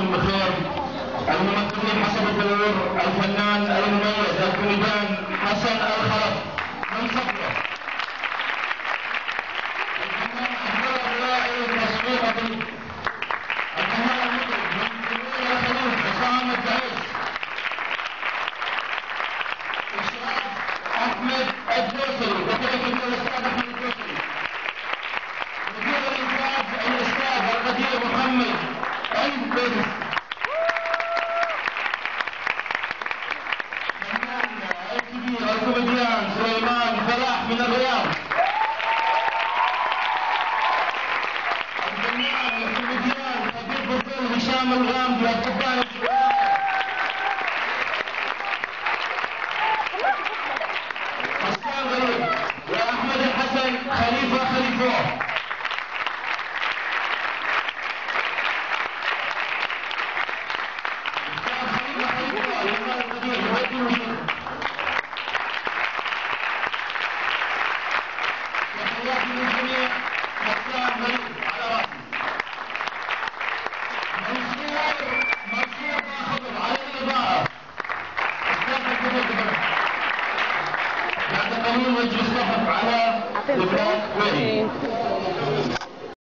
بخير. الممثلين حسب الدور الفنان المميز الكوميديان حسن الخلف من صفوة، الفنان احمد الراعي تصوير الفنان المطرب من سوريا الخليج حسام الدعيس، الشاب احمد الدوسري وكذلك الاستاذ احمد الدوسري، مدير الانتاج الاستاذ القدير محمد البرز، الكوميديان سليمان فلاح من الرياض، الفنان الكوميديان خبير بطل هشام الغامدي القباني حسان غريب واحمد الحسن خليفه خليفه. تحياتي للجميع. حسان غريب على راسي. منصور باخضر على الاضاءه. استاذ الكتب بعد قليل وجه الصحف على دبلوم وين.